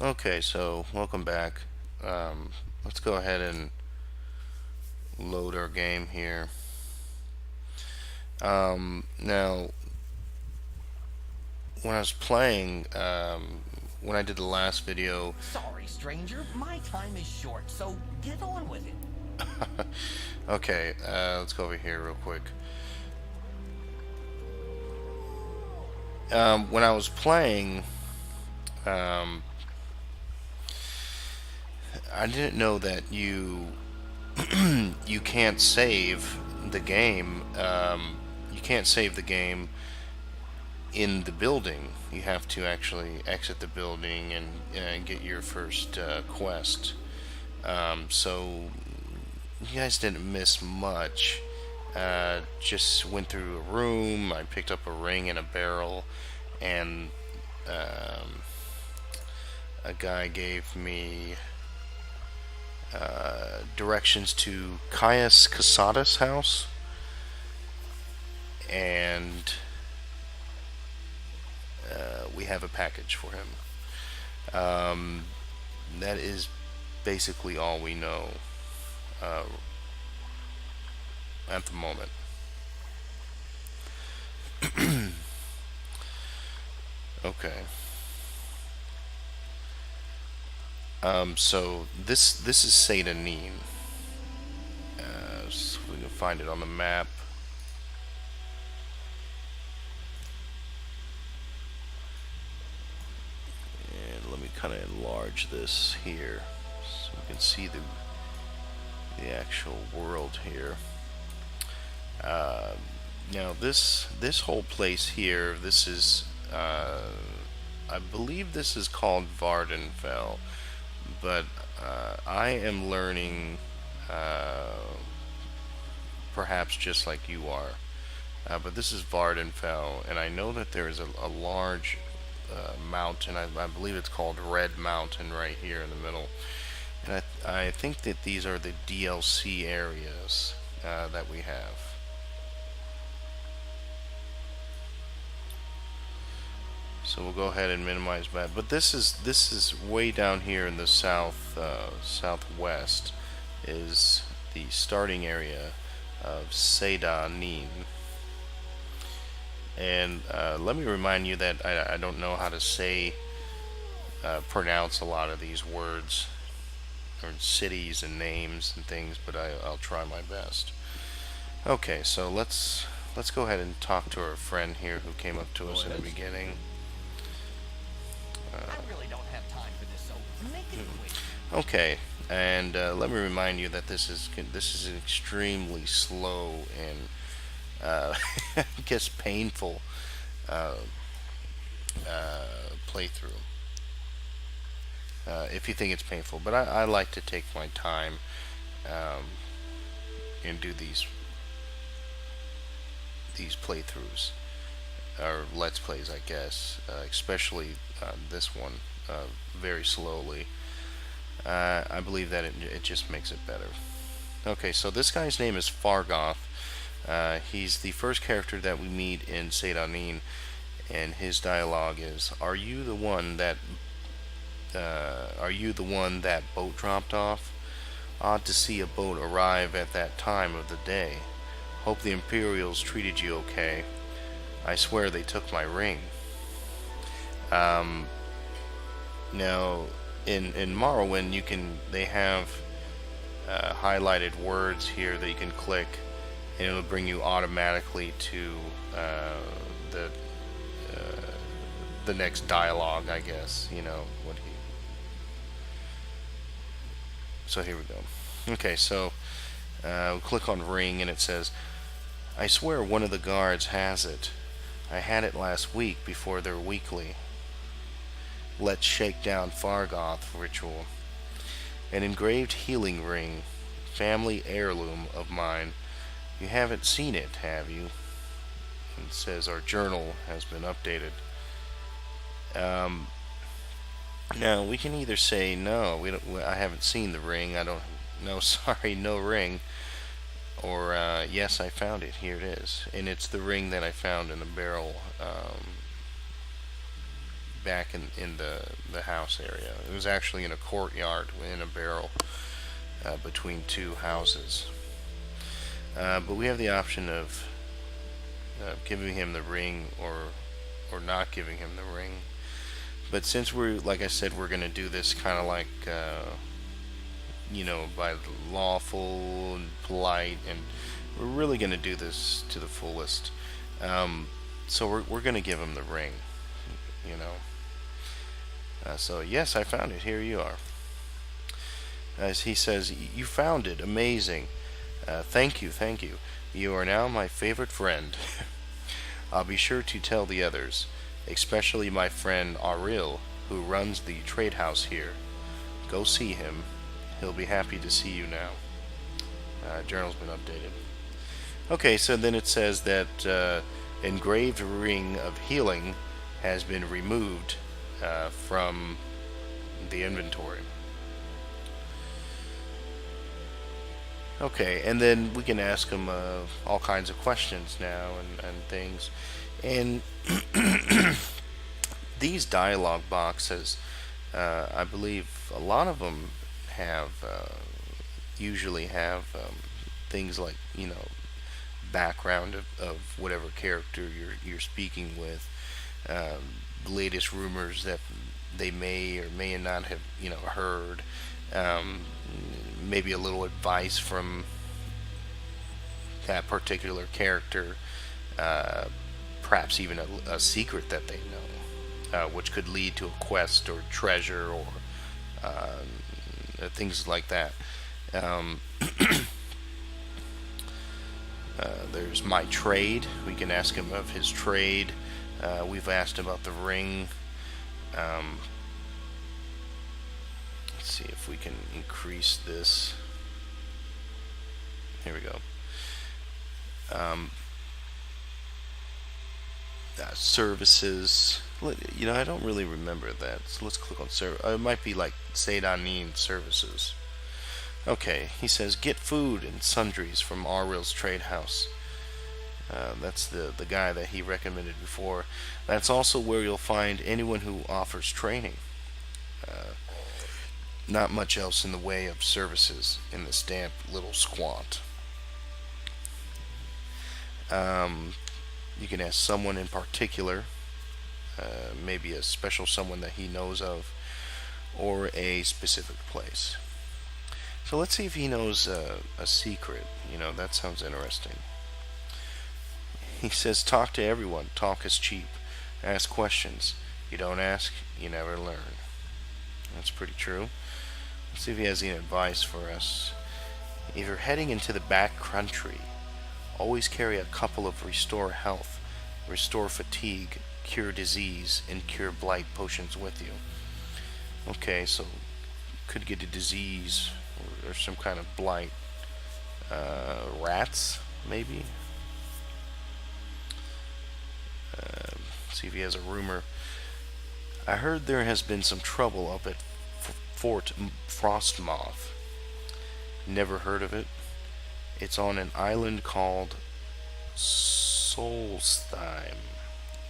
Okay, so welcome back. Let's go ahead and load our game here. Now, when I was playing, when I did the last video, Sorry, stranger. My time is short, so get on with it. okay, let's go over here real quick. When I was playing, um, I didn't know that you can't save the game. You can't save the game in the building. You have to actually exit the building and get your first quest. So you guys didn't miss much. Just went through a room. I picked up a ring and a barrel, and um, a guy gave me directions to Caius Casada's house, and we have a package for him. Um, that is basically all we know uh, at the moment. Okay. So this is Satanin. So we can find it on the map. And let me kind of enlarge this here so we can see the actual world here. Uh, Now this whole place here, this is I believe this is called Vardenfell, but I am learning, uh, perhaps just like you are. But this is Vardenfell, and I know that there is a large mountain. I believe it's called Red Mountain right here in the middle. And I think that these are the DLC areas that we have. So we'll go ahead and minimize that. But this is way down here in the southwest is the starting area of Sedanin. And let me remind you that I don't know how to pronounce a lot of these words or cities and names and things, but I'll try my best. Okay, so let's go ahead and talk to our friend here who came up to Go us in the ahead. beginning. I really don't have time for this, so make it quick. Okay, and let me remind you that this is an extremely slow and I guess painful uh, playthrough. If you think it's painful, but I like to take my time um, and do these playthroughs or let's plays, I guess, especially this one, very slowly. I believe that it just makes it better. Okay, so this guy's name is Fargoth. He's the first character that we meet in Sedanin, and his dialogue is, Are you the one that boat dropped off? Odd to see a boat arrive at that time of the day. Hope the Imperials treated you okay. I swear they took my ring." Um, Now, in Morrowind, they have highlighted words here that you can click, and it'll bring you automatically to uh, the the next dialogue, I guess. You know what he. So here we go. Okay, so we'll click on ring, and it says, "I swear one of the guards has it. I had it last week before their weekly. Let's shake down Fargoth ritual. An engraved healing ring, family heirloom of mine. You haven't seen it, have you?" It says our journal has been updated. Um, Now we can either say no, we don't. I haven't seen the ring. I don't. No, sorry, no ring. Or yes, I found it. Here it is, and it's the ring that I found in the back in the house area. It was actually in a courtyard in a barrel between two houses. But we have the option of giving him the ring or not giving him the ring. But since we're, like I said, we're gonna do this kind of like by the lawful and polite, and we're really gonna do this to the fullest. So we're gonna give him the ring, you know. So yes, I found it. Here you are. As he says, you found it. Amazing. Thank you, thank you. You are now my favorite friend. I'll be sure to tell the others, especially my friend Aril, who runs the trade house here. Go see him. He'll be happy to see you now. Journal's been updated. Okay, so then it says that engraved ring of healing has been removed from the inventory. Okay, and then we can ask him all kinds of questions now and things. And these dialogue boxes, I believe a lot of them have usually have things like background of whatever character you're speaking with, latest rumors that they may or may not have heard, maybe a little advice from that particular character, perhaps even a secret that they know, which could lead to a quest or treasure or things like that. There's my trade. We can ask him of his trade. We've asked about the ring. Let's see if we can increase this. Here we go. Services. I don't really remember that. So let's click on service. It might be like Seidanin services. Okay, he says get food and sundries from Aril's trade house. That's the guy that he recommended before. That's also where you'll find anyone who offers training. Not much else in the way of services in this damp little squat. You can ask someone in particular, maybe a special someone that he knows of, or a specific place. So let's see if he knows a secret. That sounds interesting. He says, talk to everyone. Talk is cheap. Ask questions. You don't ask, you never learn. That's pretty true. Let's see if he has any advice for us. If you're heading into the back country, always carry a couple of restore health, restore fatigue, cure disease, and cure blight potions with you. Okay, so could get a disease or some kind of blight. Rats, maybe? See if he has a rumor. I heard there has been some trouble up at Fort Frostmoth. Never heard of it. It's on an island called Solstheim,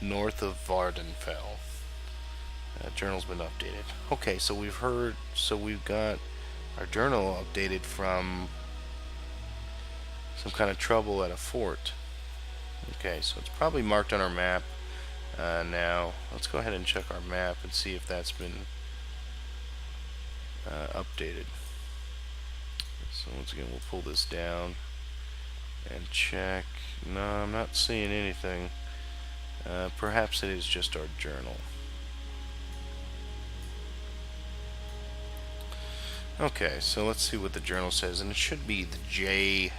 north of Vardenfell. Journal's been updated. Okay, so we've got our journal updated from some kind of trouble at a fort. Okay, so it's probably marked on our map now. Let's go ahead and check our map and see if that's been updated. So once again, we'll pull this down and check. No, I'm not seeing anything. Perhaps it is just our journal. Okay, so let's see what the journal says, and it should be the J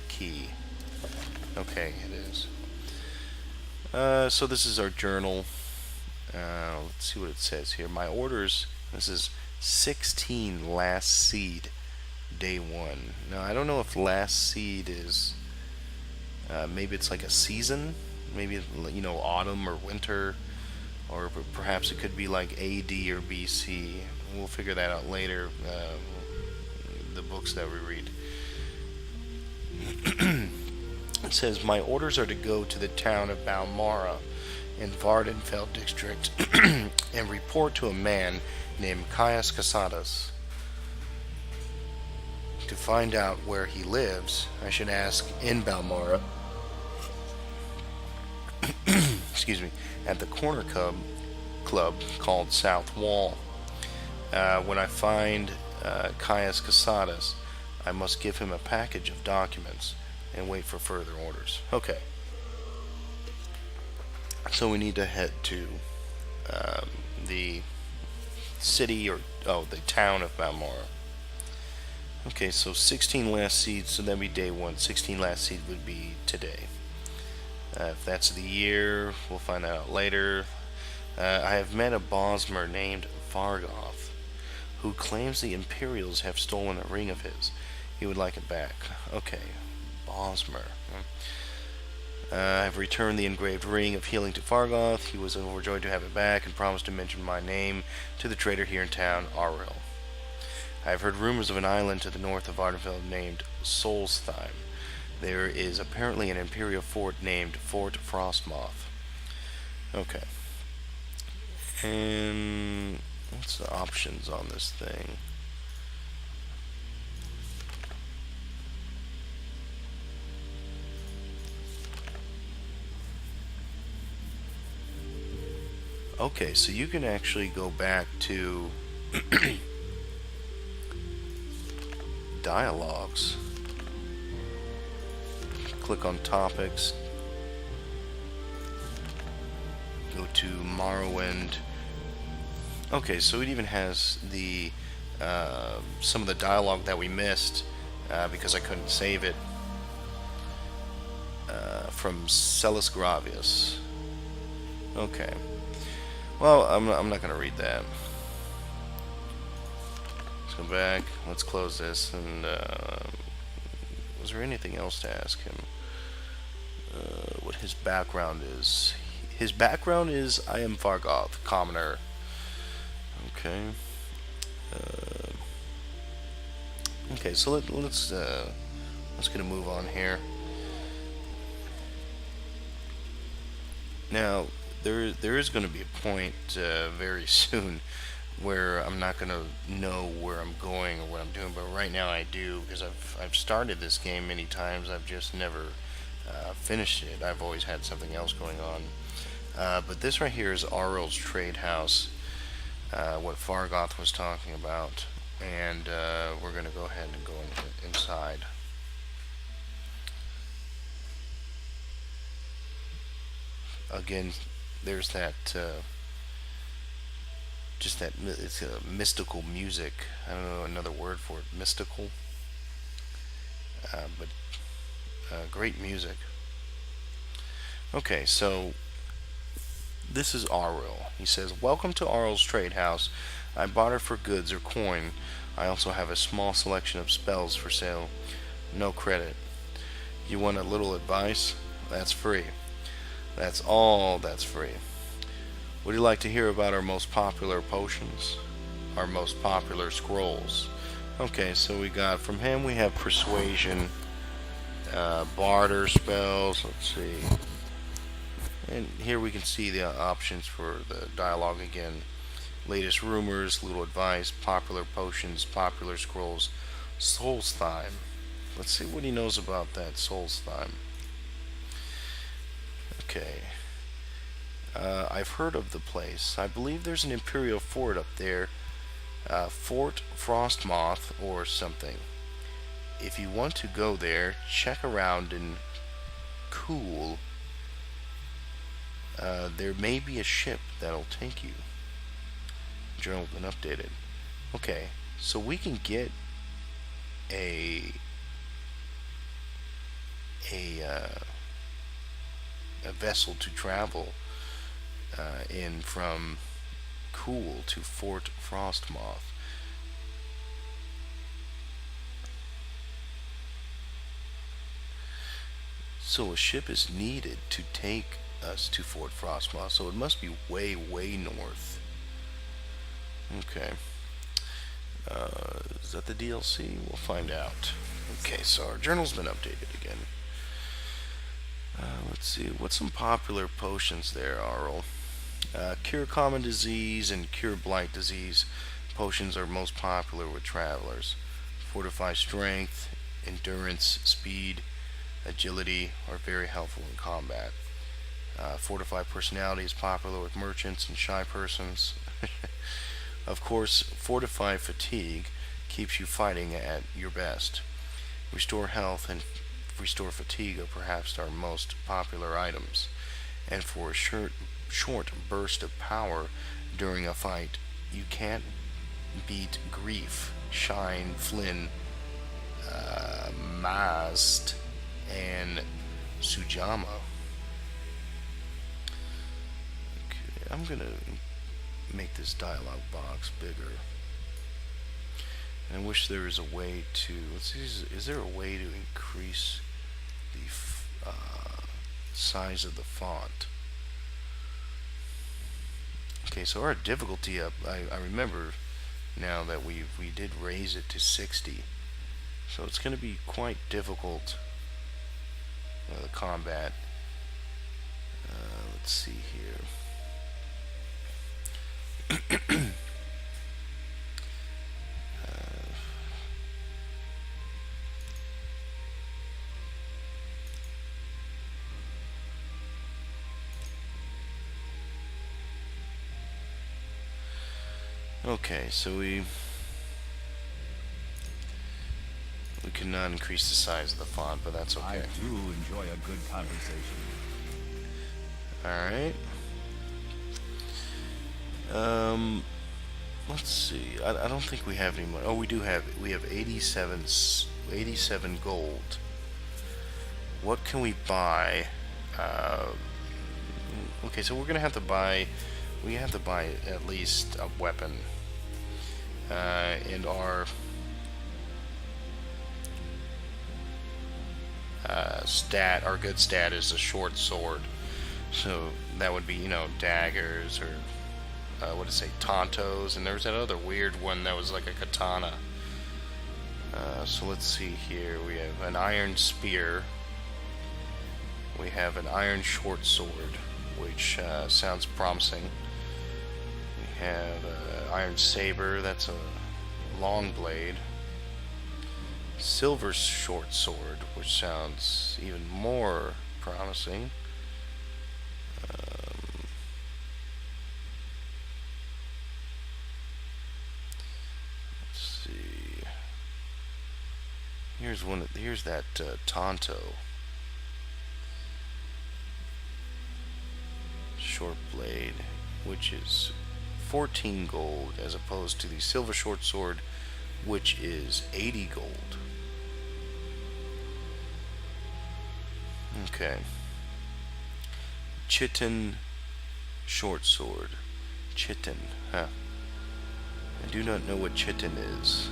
key. Okay, it is. So this is our journal. Let's see what it says here. My orders, this is 16 last seed, day 1. Now, I don't know if last seed is, maybe it's like a season, maybe, autumn or winter, or perhaps it could be like AD or BC. We'll figure that out later, the books that we read. It says, my orders are to go to the town of Balmara in Vardenfeld district and report to a man named Caius Casadas. To find out where he lives, I should ask in Balmora, excuse me, at the corner club called South Wall. When I find Caius Casadas, I must give him a package of documents and wait for further orders. Okay. So we need to head to the city the town of Balmora. Okay, so 16 last seeds, so that'd be day 1. 16 last seed would be today. If that's the year, we'll find out later. I have met a Bosmer named Vargoth, who claims the Imperials have stolen a ring of his. He would like it back. Okay, Bosmer. I've returned the engraved ring of healing to Vargoth. He was overjoyed to have it back and promised to mention my name to the trader here in town, Auril. I have heard rumors of an island to the north of Vardenfeld named Solstheim. There is apparently an Imperial fort named Fort Frostmoth. Okay. And what's the options on this thing? Okay, so you can actually go back to dialogues. Click on topics. Go to Morrowind. Okay, so it even has the some of the dialogue that we missed because I couldn't save it from Celis Gravius. Okay. Well, I'm not going to read that. Let's go back. Let's close this. And was there anything else to ask him? What his background is? His background is I am Vargoth, commoner. Okay. Okay, so let's get a move on here. Now, there is going to be a point very soon where I'm not going to know where I'm going or what I'm doing, but right now I do, because I've started this game many times. I've just never finished it. I've always had something else going on. But this right here is Auril's trade house, what Vargoth was talking about, and we're going to go ahead and go inside. Again, there's that just that it's mystical music. I don't know another word for it. Mystical, but great music. Okay, so this is Auril. He says, "Welcome to Auril's trade house. I barter for goods or coin. I also have a small selection of spells for sale. No credit. You want a little advice? That's free. That's all that's free. Would you like to hear about our most popular potions? Our most popular scrolls?" Okay, so we got from him, we have persuasion, barter spells, let's see. And here we can see the options for the dialogue again. Latest rumors, little advice, popular potions, popular scrolls, Solstheim. Let's see what he knows about that Solstheim. Okay. I've heard of the place. I believe there's an Imperial fort up there. Fort Frostmoth or something. If you want to go there, check around and cool. There may be a ship that'll take you. Journal been updated. Okay, so we can get a vessel to travel in from Cool to Fort Frostmoth. So a ship is needed to take us to Fort Frostmoth, so it must be way, way north. Okay. Is that the DLC? We'll find out. Okay, so our journal's been updated again. Let's see, what's some popular potions there, Arl? Cure common disease and cure blight disease. Potions are most popular with travelers. Fortify strength, endurance, speed, agility are very helpful in combat. Fortify personality is popular with merchants and shy persons. Of course, fortify fatigue keeps you fighting at your best. Restore health and restore fatigue are perhaps our most popular items. And for a short burst of power during a fight, you can't beat Grief, Shine, Flynn, Mast, and Sujama. Okay, I'm gonna make this dialogue box bigger. And I wish there was a way to. Let's see, is there a way to increase the size of the font? Okay, so our difficulty up. I remember now that we did raise it to 60, so it's going to be quite difficult. The combat. Let's see here. Okay, so we cannot increase the size of the font, but that's I okay. do enjoy a good conversation. All right. Let's see. I don't think we have any money. Oh, we do have. We have 87 gold. What can we buy? Okay, so we're gonna have to buy. We have to buy at least a weapon. And our our good stat is a short sword. So that would be, daggers or what did it say, Tontos, and there was that other weird one that was like a katana. So let's see here. We have an iron spear. We have an iron short sword, which sounds promising. We have an iron saber. That's a long blade. Silver short sword, which sounds even more promising. Let's see. Here's that Tonto. Short blade, which is 14 gold, as opposed to the silver short sword, which is 80 gold. Okay. Chitin short sword. Chitin, huh? I do not know what chitin is.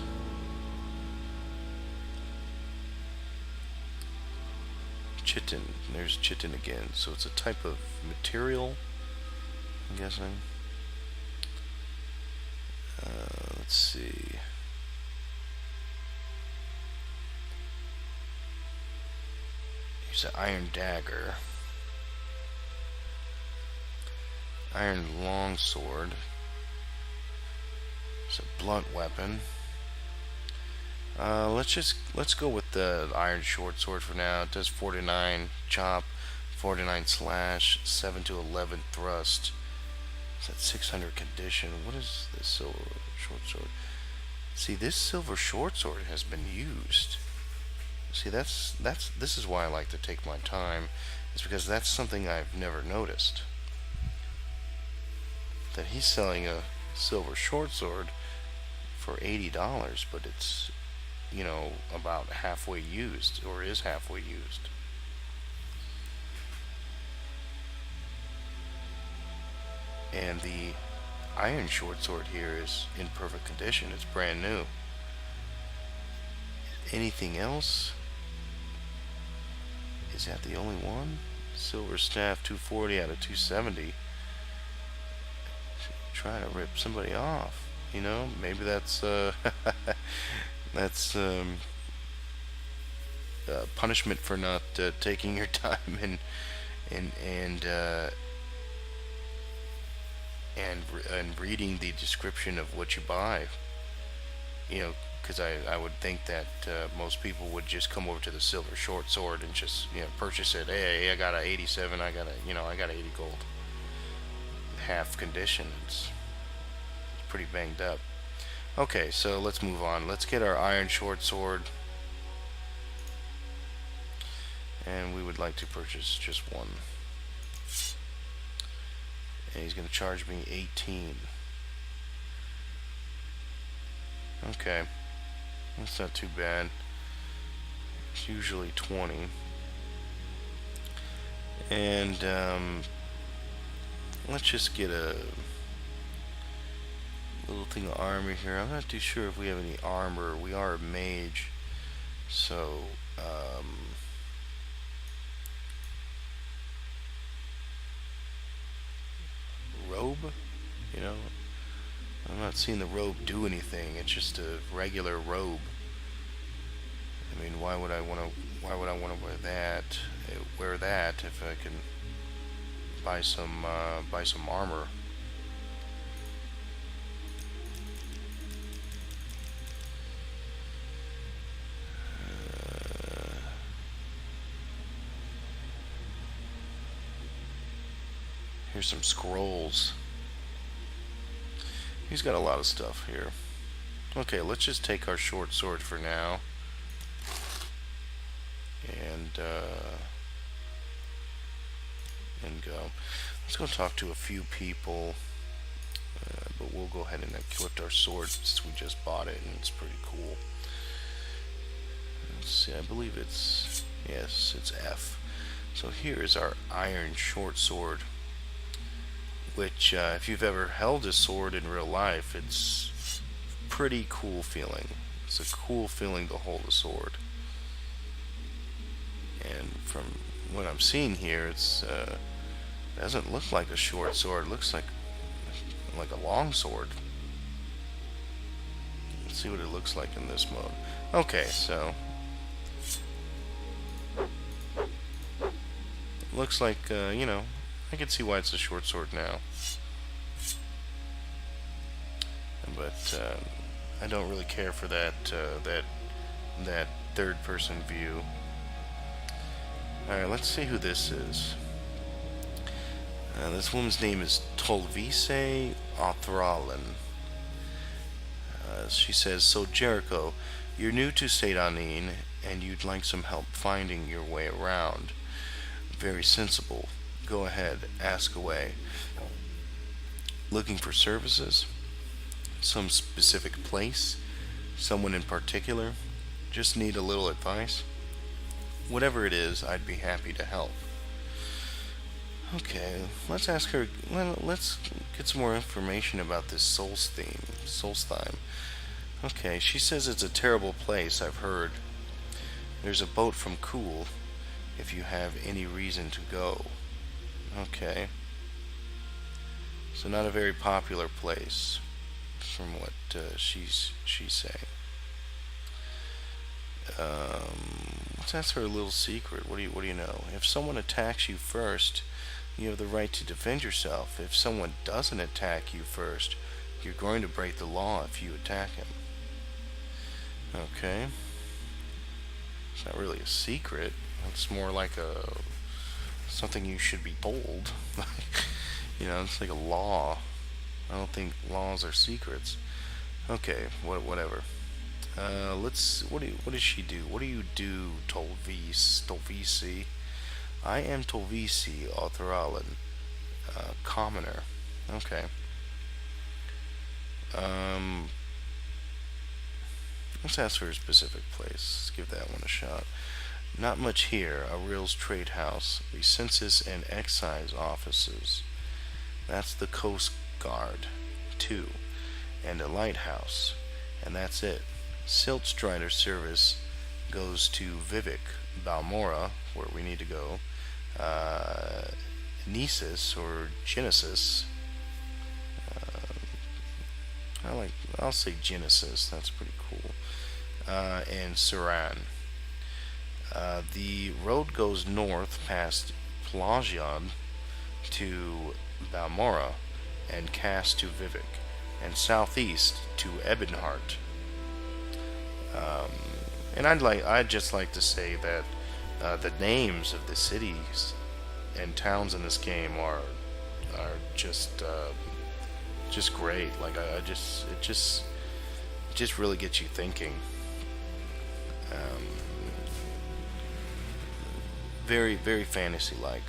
Chitin. There's chitin again. So it's a type of material, I'm guessing. Let's see. Here's an iron dagger. Iron longsword. It's a blunt weapon. Let's go with the iron short sword for now. It does 49 chop, 49 slash, 7 to 11 thrust. It's at 600 condition. What is this silver short sword? See, this silver short sword has been used. See, this is why I like to take my time. It's because that's something I've never noticed. That he's selling a silver short sword for $80, but it's, about halfway used, or is halfway used. And the iron short sword here is in perfect condition. It's brand new. Anything else? Is that the only one? Silver staff, 240 out of 270. Trying to rip somebody off. Maybe that's that's punishment for not taking your time and and uh, and reading the description of what you buy. You know, because I would think that most people would just come over to the silver short sword and just purchase it. Hey, I got a 87. I got a 80 gold. Half condition. It's pretty banged up. Okay, so let's move on. Let's get our iron short sword, and we would like to purchase just one. And he's going to charge me 18. Okay, that's not too bad. It's usually 20. And let's just get a little thing of armor here. I'm not too sure if we have any armor. We are a mage, so robe, you know. I'm not seeing the robe do anything. It's just a regular robe. I mean, why would I want to wear that? Wear that if I can buy some armor. Here's some scrolls. He's got a lot of stuff here. Okay, let's just take our short sword for now. And go. Let's go talk to a few people. But we'll go ahead and equip our sword since we just bought it and it's pretty cool. Let's see, I believe it's... yes, it's F. So here is our iron short sword, which if you've ever held a sword in real life, it's pretty cool feeling. It's a cool feeling to hold a sword. And from what I'm seeing here, it's doesn't look like a short sword. It looks like a long sword. Let's see what it looks like in this mode. Okay, so looks like I can see why it's a short sword now. But I don't really care for that third-person view. All right, let's see who this is. This woman's name is Tolvise Othralin. She says, "So Jericho, you're new to Seydanin, and you'd like some help finding your way around. Very sensible. Go ahead, ask away. Looking for services? Some specific place? Someone in particular? Just need a little advice? Whatever it is, I'd be happy to help." Okay, let's ask her. Let's get some more information about this Solstheim. Okay, she says it's a terrible place, I've heard. There's a boat from Kuhl, if you have any reason to go. Okay. So not a very popular place, from what she's saying. Let's ask her a little secret. What do you know? If someone attacks you first, you have the right to defend yourself. If someone doesn't attack you first, you're going to break the law if you attack him. Okay. It's not really a secret. It's more like something you should be told. It's like a law. I don't think laws are secrets. Okay, whatever. What does she do? What do you do, Tolvisi? I am Tolvisi Othralin, commoner. Okay. Let's ask for a specific place. Let's give that one a shot. Not much here. Aril's trade house, the census and excise offices. That's the Coast Guard, 2, and a lighthouse, and that's it. Siltstrider service goes to Vivek, Balmora, where we need to go. Nesis or Genesis. I'll say Genesis. That's pretty cool. And Saran. The road goes north past Pelagion to Balmora and Cass to Vivek, and southeast to Ebonheart. And I'd just like to say that the names of the cities and towns in this game are just great. Like I just it just really gets you thinking. Very very fantasy like.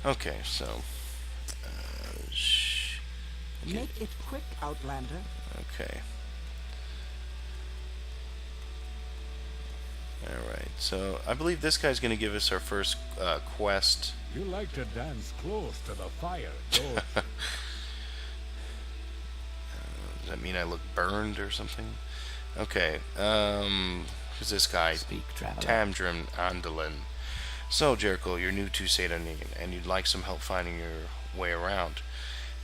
Okay, so okay, Make it quick, Outlander. okay. All right. So I believe this guy's going to give us our first quest. You like to dance close to the fire, don't you? Does that mean I look burned or something? Okay. Who's this guy? Speak, traveler. Tamdrim Andalin. So, Jericho, you're new to Satanin, and you'd like some help finding your way around.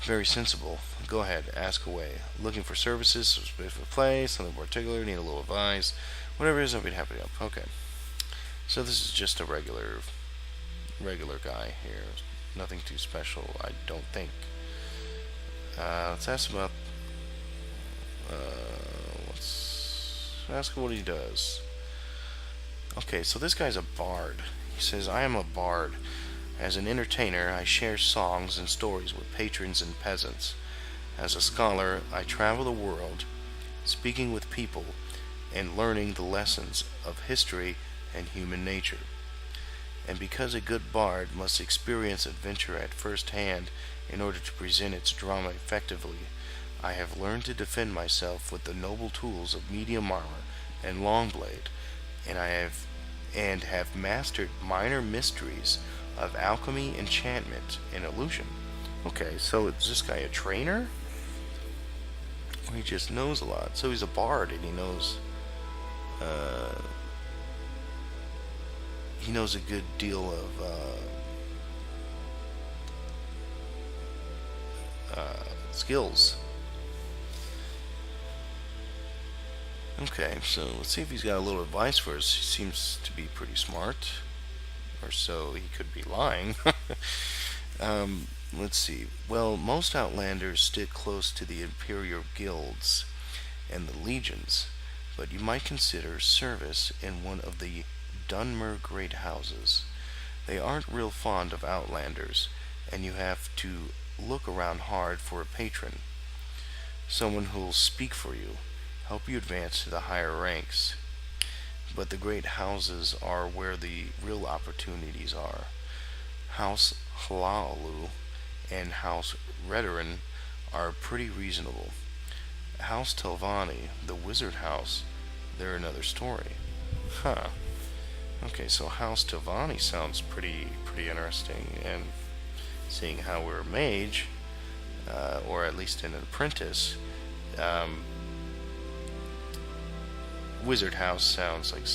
Very sensible. Go ahead, ask away. Looking for services, some specific place, something particular, need a little advice. Whatever it is, I'll be happy to help. Okay. So this is just a regular guy here. Nothing too special, I don't think. Let's ask about. Let's ask what he does. Okay, so this guy's a bard. He says, I am a bard. As an entertainer, I share songs and stories with patrons and peasants. As a scholar, I travel the world, speaking with people and learning the lessons of history and human nature. And because a good bard must experience adventure at first hand in order to present its drama effectively, I have learned to defend myself with the noble tools of medium armor and long blade, and have mastered minor mysteries of alchemy, enchantment, and illusion. Okay, so is this guy a trainer? Or he just knows a lot. So he's a bard and he knows a good deal of skills. Okay, so let's see if he's got a little advice for us. He seems to be pretty smart, or so he could be lying. Let's see. Well, most Outlanders stick close to the imperial guilds and the legions, but you might consider service in one of the Dunmer great houses. They aren't real fond of Outlanders, and you have to look around hard for a patron, someone who'll speak for you, help you advance to the higher ranks. But the great houses are where the real opportunities are. House Hlaalu and House Redoran are pretty reasonable. House Telvanni, the wizard house, they're another story. Huh. Okay, so House Telvanni sounds pretty interesting, and seeing how we're a mage, or at least an apprentice, Wizard House sounds like,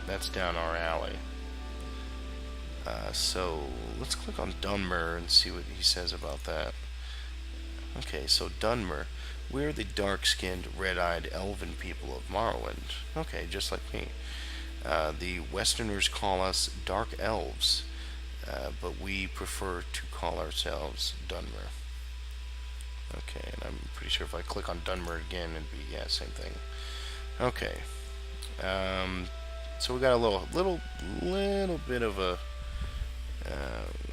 that's down our alley. So let's click on Dunmer and see what he says about that. Okay, so Dunmer, we're the dark-skinned, red-eyed elven people of Morrowind. Okay, just like me. The Westerners call us Dark Elves, but we prefer to call ourselves Dunmer. Okay, and I'm pretty sure if I click on Dunmer again, it'd be, yeah, same thing. Okay. So we got a little bit of a,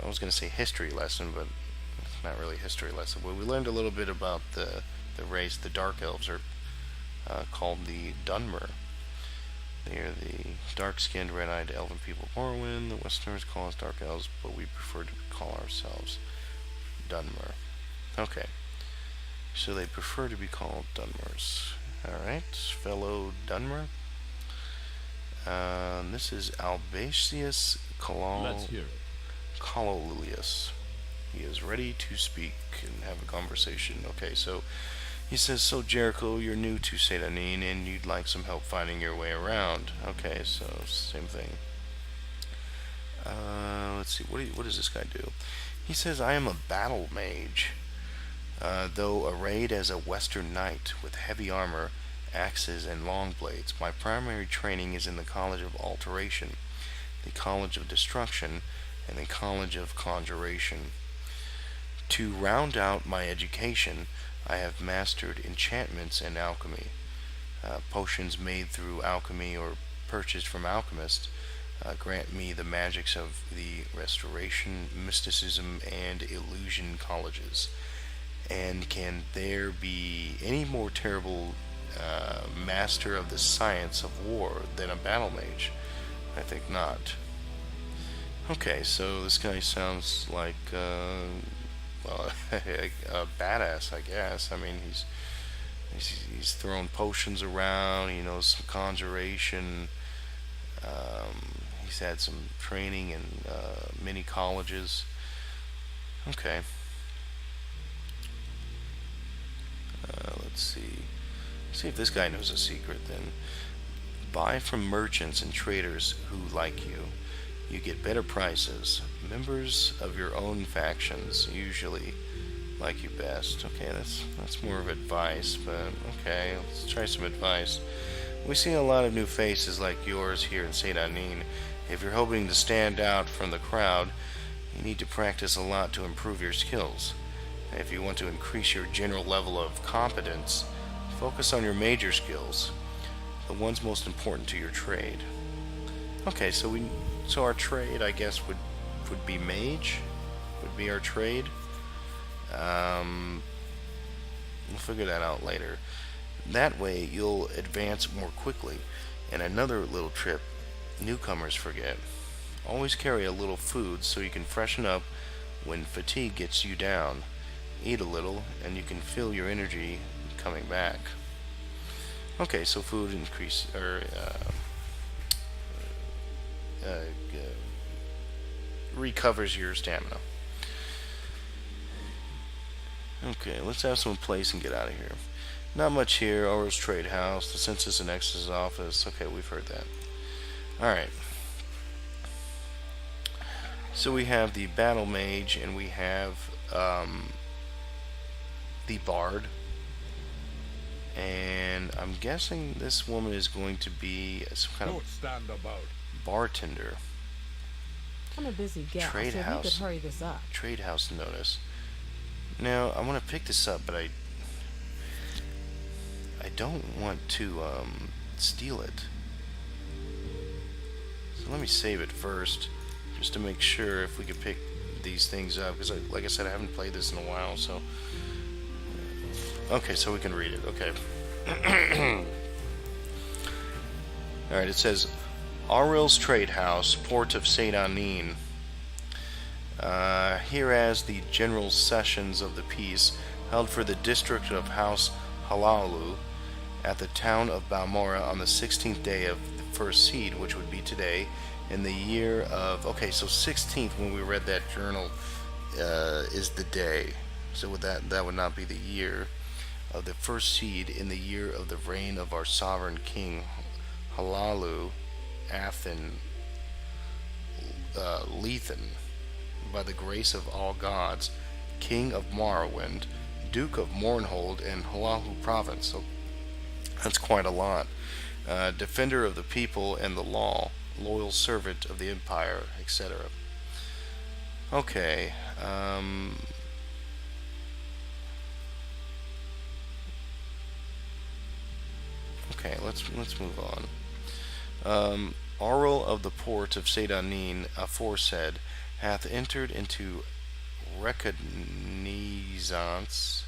I was going to say history lesson, but it's not really a history lesson. But we learned a little bit about the race. The Dark Elves are called the Dunmer. They are the dark-skinned, red-eyed elven people of Morrowind. The Westerners call us Dark Elves, but we prefer to call ourselves Dunmer. Okay. So they prefer to be called Dunmers. Alright, fellow Dunmer. This is Albasius Let's hear it. Cololulius. He is ready to speak and have a conversation. Okay, so he says, so Jericho, you're new to Satanin and you'd like some help finding your way around. Okay, so same thing. Let's see, what does this guy do? He says, I am a battle mage. Though arrayed as a western knight with heavy armor axes, and long blades. My primary training is in the College of Alteration, the College of Destruction, and the College of Conjuration. To round out my education, I have mastered enchantments and alchemy. Potions made through alchemy or purchased from alchemists grant me the magics of the Restoration, Mysticism, and Illusion colleges. And can there be any more terrible master of the science of war than a battle mage? I think not. Okay, so this guy sounds like well, a badass, I guess. I mean, he's throwing potions around. He knows some conjuration. He's had some training in many colleges. Okay. Let's see. See if this guy knows a secret then. Buy from merchants and traders who like you. You get better prices. Members of your own factions usually like you best. Okay, that's more of advice, but okay, let's try some advice. We see a lot of new faces like yours here in Saint Anin. If you're hoping to stand out from the crowd, you need to practice a lot to improve your skills. If you want to increase your general level of competence, focus on your major skills, the ones most important to your trade. Okay, so our trade, I guess, would be mage, would be our trade. We'll figure that out later. That way, you'll advance more quickly. And another little trip newcomers forget: always carry a little food so you can freshen up when fatigue gets you down. Eat a little, and you can feel your energy coming back. Okay, so food increase recovers your stamina. Okay, let's have some place and get out of here. Not much here. Oro's Trade House, the Census and Excise Office. Okay, we've heard that. Alright. So we have the Battle Mage, and we have the Bard. And I'm guessing this woman is going to be some kind Don't of stand about. bartender. I'm a busy gal, Trade so if you house. could hurry this up. Trade house notice. Now, I want to pick this up, but I don't want to steal it. So let me save it first, just to make sure if we could pick these things up, because like I said, I haven't played this in a while. So okay, so we can read it. Okay. All right. It says Auril's Trade House, Port of Saint Anin. Hereas the general sessions of the peace held for the district of House Halalu at the town of Balmora on the 16th day of the first seed, which would be today, in the year of... Okay, so 16th, when we read that journal, is the day. So would that would not be the year of the first seed in the year of the reign of our sovereign king, Halalu Athen Lethan, by the grace of all gods, king of Morrowind, duke of Mournhold and Halalu province. So that's quite a lot. Defender of the people and the law, loyal servant of the empire, etc. Okay. Okay, let's move on. Auril of the port of Sedanin aforesaid hath entered into recognizance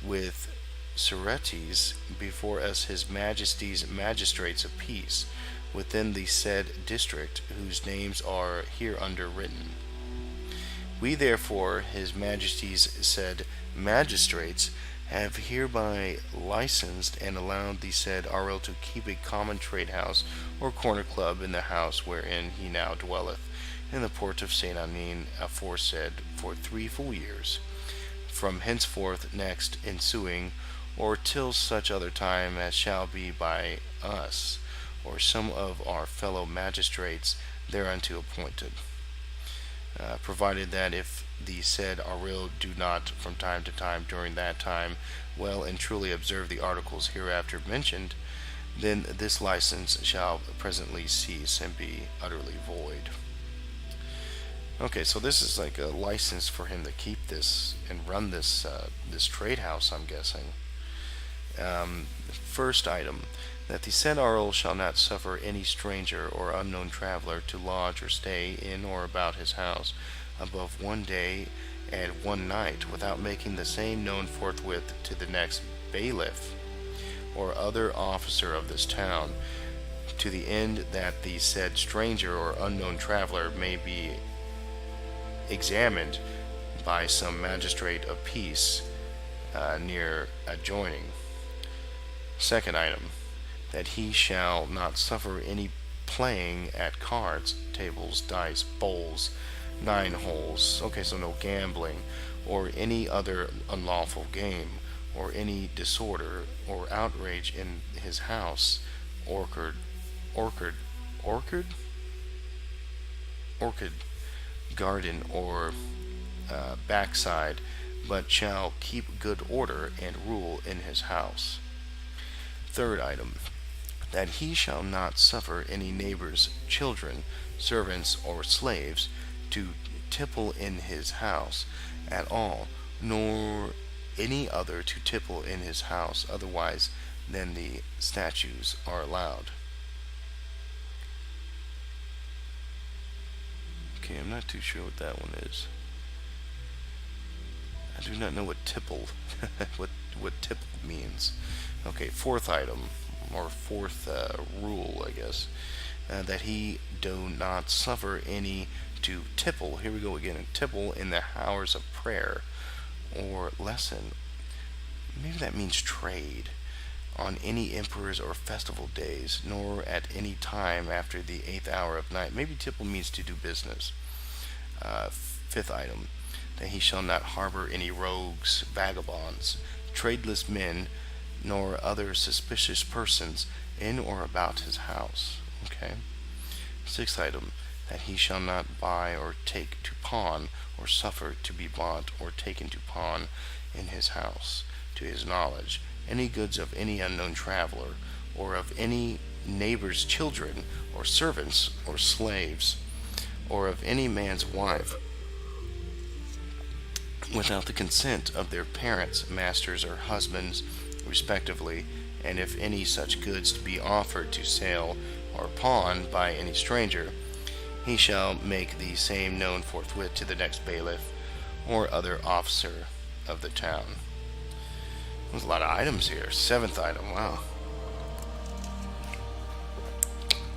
with Suretes before us his majesty's magistrates of peace within the said district, whose names are hereunder written. We therefore, his majesty's said magistrates, have hereby licensed and allowed the said Auril to keep a common trade house or corner club in the house wherein he now dwelleth, in the port of Saint Anin aforesaid, for 3 full years, from henceforth next ensuing, or till such other time as shall be by us, or some of our fellow magistrates thereunto appointed. provided that if the said Auril do not from time to time during that time well and truly observe the articles hereafter mentioned, then this license shall presently cease and be utterly void. Okay, so this is like a license for him to keep this and run this trade house, I'm guessing. First item, that the said Arl shall not suffer any stranger or unknown traveler to lodge or stay in or about his house above 1 day and 1 night without making the same known forthwith to the next bailiff or other officer of this town, to the end that the said stranger or unknown traveler may be examined by some magistrate of peace near adjoining. Second item, that he shall not suffer any playing at cards, tables, dice, bowls, 9 holes, okay, so no gambling, or any other unlawful game, or any disorder or outrage in his house, orchard, orchard, garden, or backside, but shall keep good order and rule in his house. Third item, that he shall not suffer any neighbor's children, servants, or slaves to tipple in his house at all, nor any other to tipple in his house otherwise than the statutes are allowed. Okay, I'm not too sure what that one is. I do not know what tipple what tipple means. Okay, fourth item, or fourth rule, I guess, that he do not suffer any to tipple. Here we go again. Tipple in the hours of prayer or lesson. Maybe that means trade on any emperor's or festival days, nor at any time after the 8th hour of night. Maybe tipple means to do business. Fifth item, that he shall not harbor any rogues, vagabonds, tradeless men, nor other suspicious persons in or about his house. Okay. Sixth item, that he shall not buy or take to pawn or suffer to be bought or taken to pawn in his house, to his knowledge, any goods of any unknown traveler, or of any neighbor's children, or servants, or slaves, or of any man's wife, without the consent of their parents, masters, or husbands, respectively, and if any such goods be offered to sale or pawn by any stranger, he shall make the same known forthwith to the next bailiff or other officer of the town. There's a lot of items here. Seventh item, wow.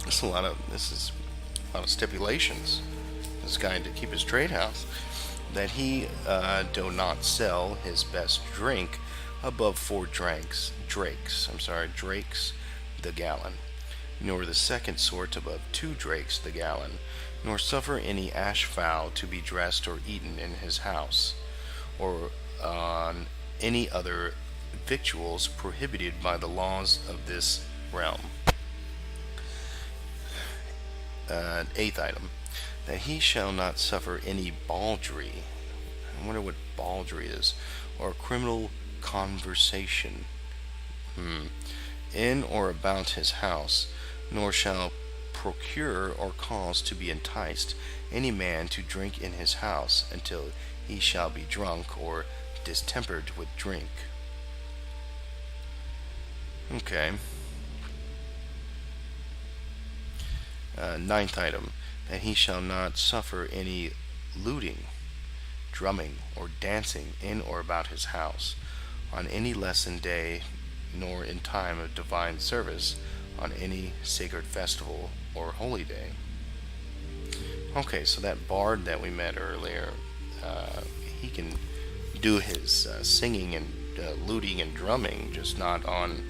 This is a lot of stipulations. This guy to keep his trade house, that he do not sell his best drink above 4 drakes the gallon, nor the second sort above 2 drakes the gallon, nor suffer any ash fowl to be dressed or eaten in his house, or on any other victuals prohibited by the laws of this realm. Eighth item, that he shall not suffer any baldry. I wonder what baldry is, or criminal conversation in or about his house, nor shall procure or cause to be enticed any man to drink in his house until he shall be drunk or distempered with drink. Okay. Ninth item, that he shall not suffer any looting, drumming, or dancing in or about his house on any lesson day, nor in time of divine service on any sacred festival or holy day. Okay, so that bard that we met earlier, he can do his singing and looting and drumming, just not on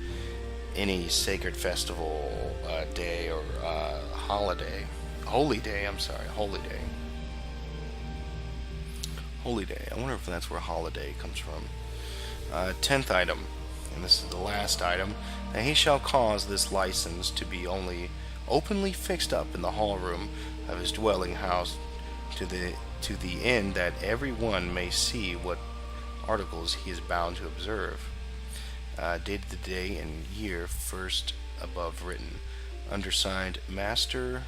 any sacred festival day or holiday. Holy day. I wonder if that's where holiday comes from. 10th item, and this is the last item, that he shall cause this license to be only openly fixed up in the hall room of his dwelling house to the to the end that every one may see what articles he is bound to observe. Dated the day and year first above written. Undersigned, Master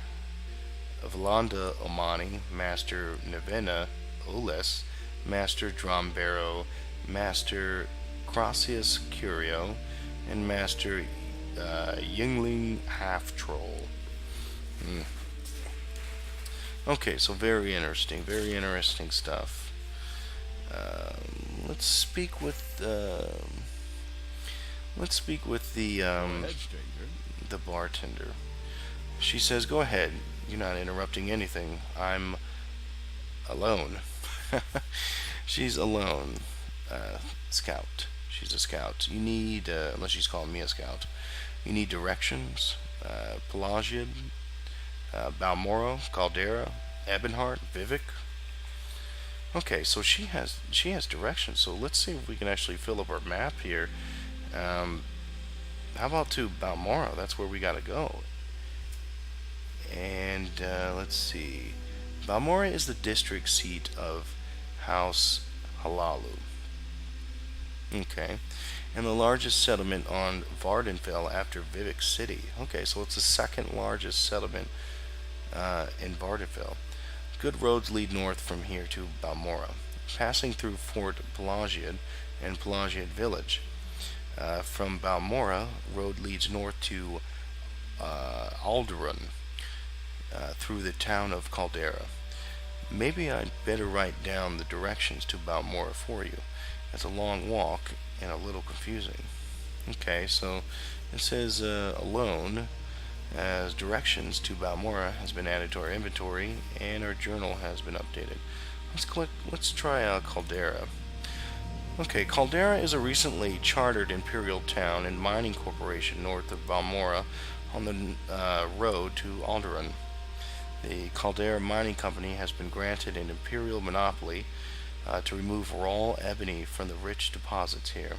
Valanda Omani, Master Nevena Oles, Master Drombero, Master Crossius Curio, and Master Yingling Half Troll. Okay, so very interesting stuff. Let's speak with Head stranger. the bartender. She says, "Go ahead. You're not interrupting anything. I'm alone." She's alone. Scout. She's a scout. You need, unless she's calling me a scout, you need directions. Pelagiad, Balmoro, Caldera, Ebonheart, Vivek. Okay, so she has directions. So let's see if we can actually fill up our map here. How about to Balmoro? That's where we gotta go. And let's see. Balmora is the district seat of House Halalu. Okay. And the largest settlement on Vardenfell after Vivek City. Okay, so it's the second largest settlement in Vardenfell. Good roads lead north from here to Balmora, passing through Fort Pelagiad and Pelagiad Village. From Balmora, road leads north to Alderun, through the town of Caldera. Maybe I'd better write down the directions to Balmora for you. It's a long walk and a little confusing. Okay, so it says alone, as directions to Balmora has been added to our inventory and our journal has been updated. Let's try Caldera. Okay, Caldera is a recently chartered imperial town and mining corporation north of Balmora on the road to Alderun. The Caldera Mining Company has been granted an imperial monopoly to remove raw ebony from the rich deposits here.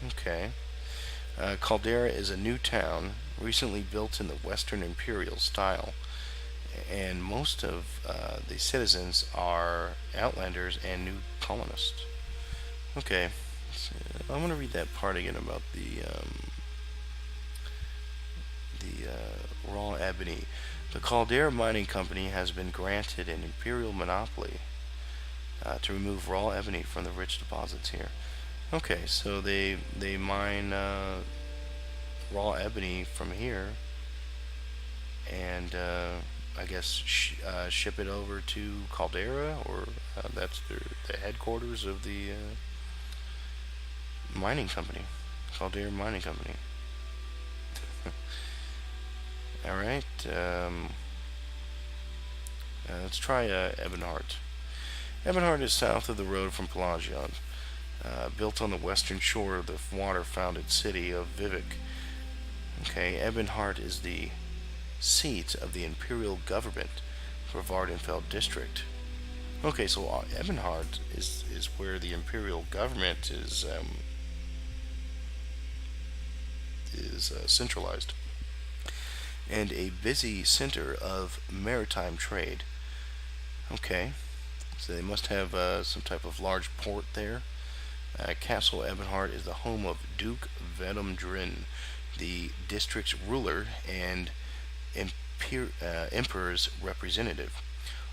Okay. Caldera is a new town, recently built in the Western Imperial style, and most of the citizens are outlanders and new colonists. Okay, so I'm going to read that part again about the raw ebony. The Caldera Mining Company has been granted an imperial monopoly to remove raw ebony from the rich deposits here. Okay, so they mine raw ebony from here, and I guess ship it over to Caldera, or that's the headquarters of the mining company, Caldera Mining Company. All right, let's try Ebonheart. Ebonheart is south of the road from Pelagiad, built on the western shore of the water-founded city of Vivek. Okay, Ebonheart is the seat of the imperial government for Vardenfell district. Okay, so Ebonheart is where the imperial government is centralized, and a busy center of maritime trade. Okay, so they must have some type of large port there. Castle Ebonheart is the home of Duke Vedumdrin, the district's ruler and emperor's representative.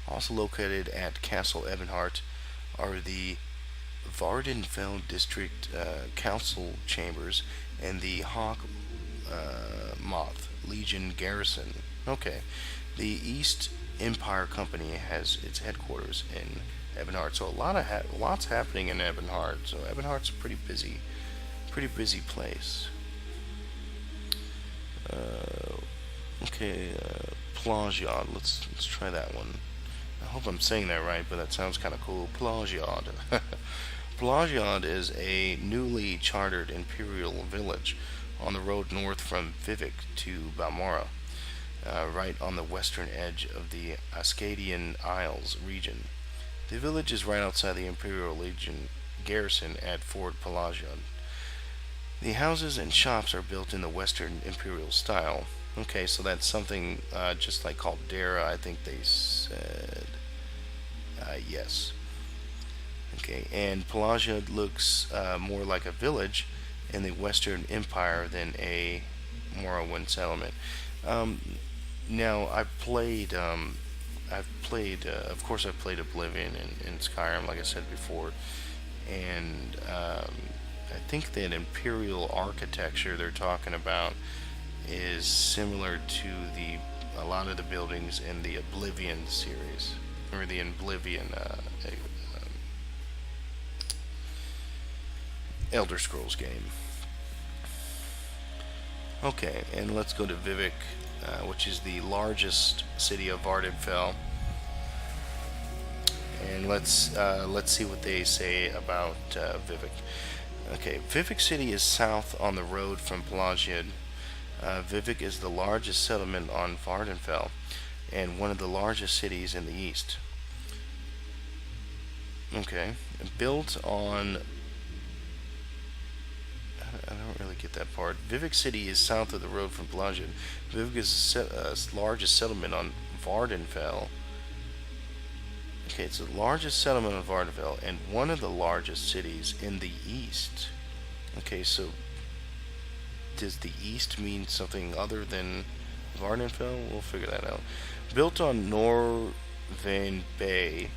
Also located at Castle Ebonheart are the Vardenfell District Council Chambers and the Hawk Moth Legion Garrison. Okay, the East Empire Company has its headquarters in Ebonheart, so lots happening in Ebonheart. So Ebonheart's a pretty busy place. Okay, Pelagiad. Let's try that one. I hope I'm saying that right, but that sounds kind of cool. Pelagiad. Pelagiad is a newly chartered imperial village on the road north from Vivek to Balmora, right on the western edge of the Ascadian Isles region. The village is right outside the Imperial Legion garrison at Fort Pelagiad. The houses and shops are built in the Western Imperial style. Okay, so that's something just like Caldera, I think they said. Yes. Okay, and Pelagia looks more like a village in the Western Empire than a Morrowind settlement. Um, Now, I've played, of course, I've played Oblivion and Skyrim, like I said before, and I think that Imperial architecture they're talking about is similar to the a lot of the buildings in the Oblivion series or the Oblivion Elder Scrolls game. Okay, and let's go to Vivek, which is the largest city of Vardenfell, and let's see what they say about Vivek. Okay, Vivek City is south on the road from Pelagiad. Vivek is the largest settlement on Vardenfell, and one of the largest cities in the east. Okay, built on I don't really get that part. Vivek City is south of the road from Pelagiad. Vivek is the largest settlement on Vardenfell. Okay, it's the largest settlement on Vardenfell and one of the largest cities in the east. Okay, so does the east mean something other than Vardenfell? We'll figure that out. Built on Norvain Bay,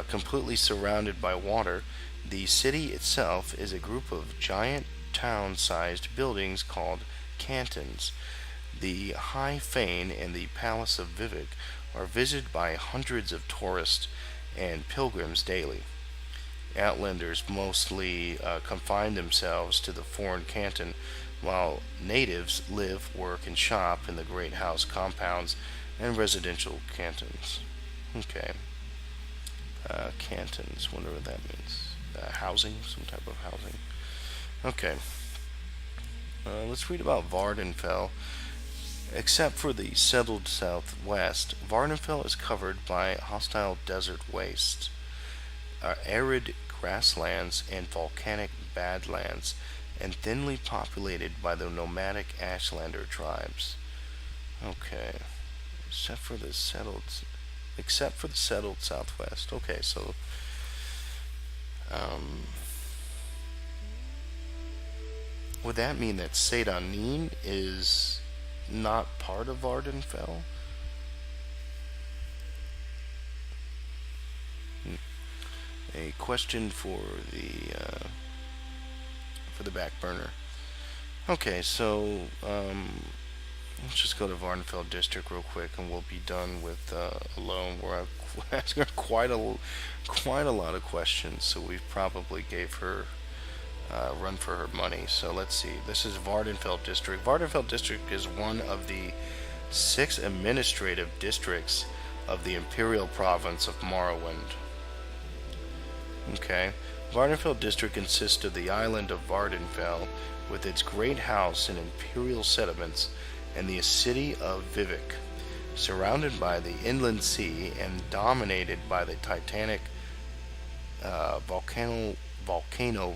completely surrounded by water, the city itself is a group of giant town-sized buildings called cantons. The High Fane and the Palace of Vivek are visited by hundreds of tourists and pilgrims daily. Outlanders mostly confine themselves to the foreign canton, while natives live, work, and shop in the great house compounds and residential cantons. Okay. Cantons, wonder what that means. Housing, some type of housing. Okay. Let's read about Vardenfell. Except for the settled southwest, Vardenfell is covered by hostile desert wastes, arid grasslands, and volcanic badlands, and thinly populated by the nomadic Ashlander tribes. Okay. Except for the settled southwest. Okay, so um, would that mean that Sedanin is not part of Vardenfell? A question for the back burner. Okay, so let's just go to Vardenfell District real quick, and we'll be done with Alone, where I've asked her quite a lot of questions. So we probably gave her run for her money. So let's see. This is Vardenfell District. Vardenfell District is one of the 6 administrative districts of the Imperial Province of Morrowind. Okay. Vardenfell District consists of the island of Vardenfell, with its great house and imperial settlements, and the city of Vivek, surrounded by the inland sea and dominated by the titanic volcano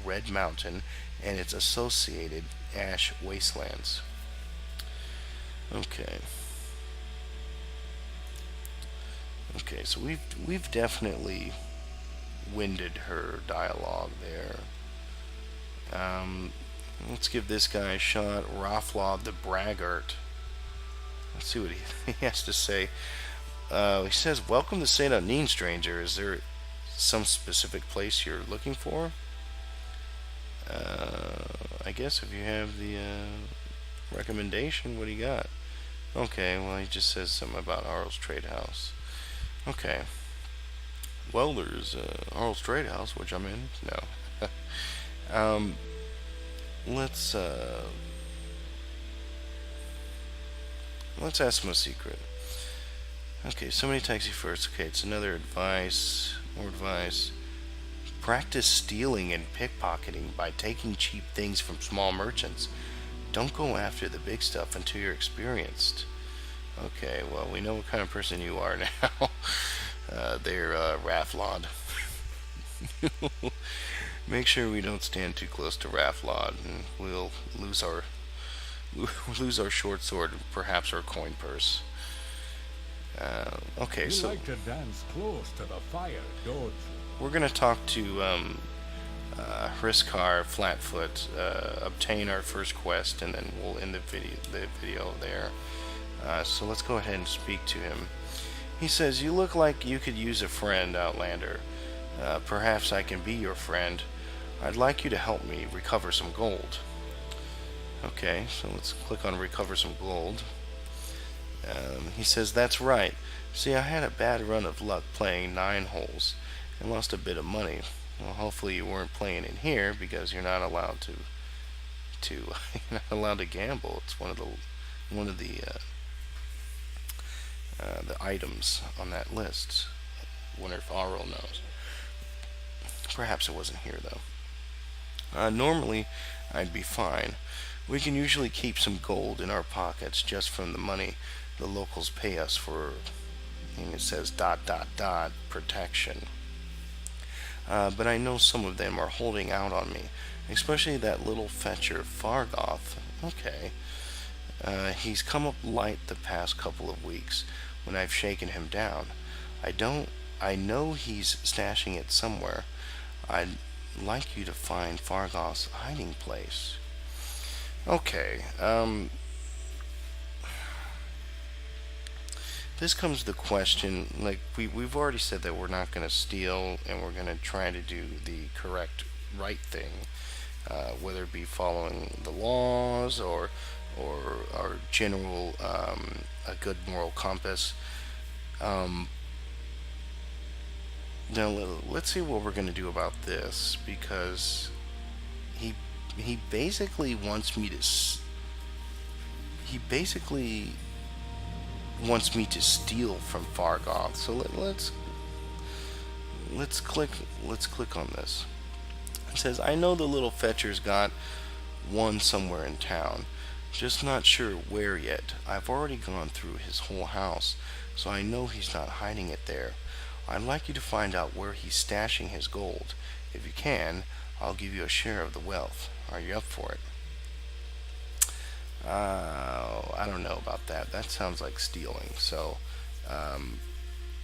Red Mountain and its associated ash wastelands. Okay. Okay, so we've definitely winded her dialogue there. Let's give this guy a shot. Raflaud the Braggart. Let's see what he has to say. He says, "Welcome to Saint Anin, stranger. Is there some specific place you're looking for?" I guess if you have the recommendation, what do you got? Okay, well, he just says something about Arl's Trade House. Okay. Well, there's Arl's Trade House, which I'm in. No. Let's ask him a secret. Okay, somebody taxi first. Okay, it's another advice. More advice. Practice stealing and pickpocketing by taking cheap things from small merchants. Don't go after the big stuff until you're experienced. Okay, well, we know what kind of person you are now. They're Raflaud. Make sure we don't stand too close to Raflaud, and we'll lose our short sword and perhaps our coin purse. Okay, You so like to dance close to the fire, don't you? we're gonna talk to Hriskar Flatfoot, obtain our first quest, and then we'll end the video there. So let's go ahead and speak to him. He says, "You look like you could use a friend, Outlander. Perhaps I can be your friend. I'd like you to help me recover some gold." Okay, so let's click on recover some gold. He says, "That's right. See, I had a bad run of luck playing 9 holes and lost a bit of money. Well, hopefully you weren't playing in here because you're not allowed to you're not allowed to gamble. It's one of the items on that list. I wonder if Aurel knows. Perhaps it wasn't here though. Normally, I'd be fine. We can usually keep some gold in our pockets just from the money the locals pay us for," and it says ... protection. But I know some of them are holding out on me, especially that little fetcher Fargoth. Okay. He's come up light the past couple of weeks when I've shaken him down. I know he's stashing it somewhere. I'd like you to find Fargoth's hiding place. Okay, this comes to the question, like, we've already said that we're not going to steal, and we're going to try to do the right thing, whether it be following the laws or our general, a good moral compass. Now, let's see what we're going to do about this, because he basically wants me to he basically wants me to steal from Fargoth. So let's click on this. It says, "I know the little fetcher's got one somewhere in town, just not sure where yet. I've already gone through his whole house, so I know he's not hiding it there. I'd like you to find out where he's stashing his gold. If you can, I'll give you a share of the wealth. Are you up for it?" I don't know about that. That sounds like stealing. So,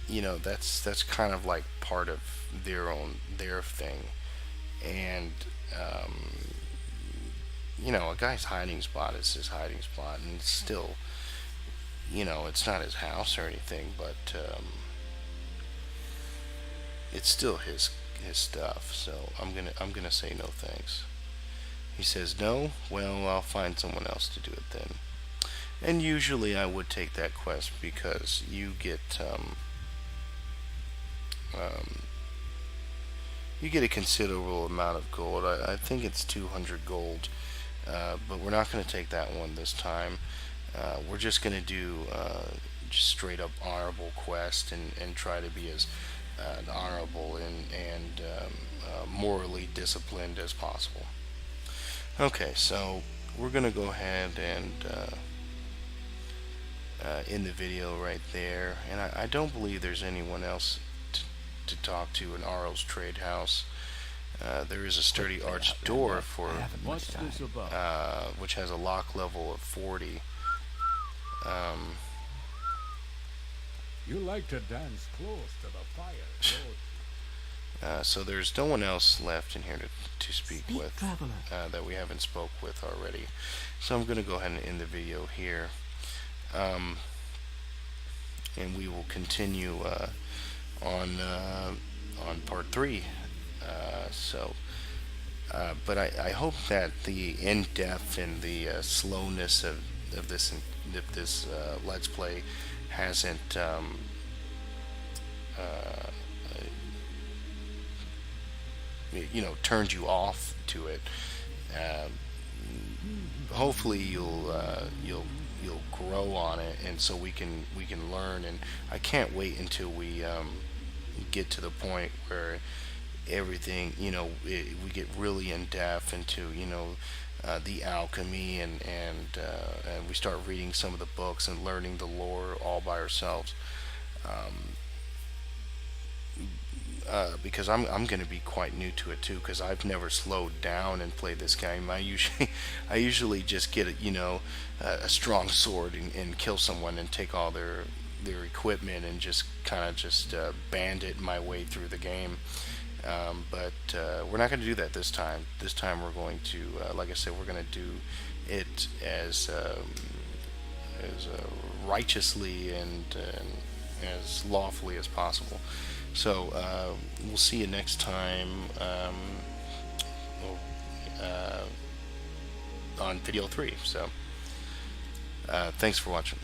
that's kind of like part of their thing. And, a guy's hiding spot is his hiding spot, and it's still, it's not his house or anything, but, it's still his stuff. So I'm gonna say no thanks. He says, "No? Well, I'll find someone else to do it then." And usually I would take that quest because you get a considerable amount of gold. I think it's 200 gold, but we're not going to take that one this time. We're just going to do just straight up honorable quest and try to be as honorable and morally disciplined as possible. Okay, so we're gonna go ahead and end the video right there, and I don't believe there's anyone else to talk to in Arl's trade house. There is a sturdy arched door for What's this about? which has a lock level of 40. You like to dance close to the fire, don't you? So there's no one else left in here to speak with traveler. that we haven't spoke with already. So I'm going to go ahead and end the video here. And we will continue on part 3. But I hope that the in-depth and the slowness of this Let's Play hasn't turned you off to it. Hopefully you'll grow on it, and so we can learn. And I can't wait until we get to the point where everything, we get really in depth into the alchemy, and we start reading some of the books and learning the lore all by ourselves. Because I'm going to be quite new to it too, because I've never slowed down and played this game. I usually just get a strong sword and kill someone and take all their their equipment and just kind of just bandit my way through the game. But we're not going to do that this time. This time we're going to, like I said, we're going to do it as righteously and as lawfully as possible. So we'll see you next time on video 3. So thanks for watching.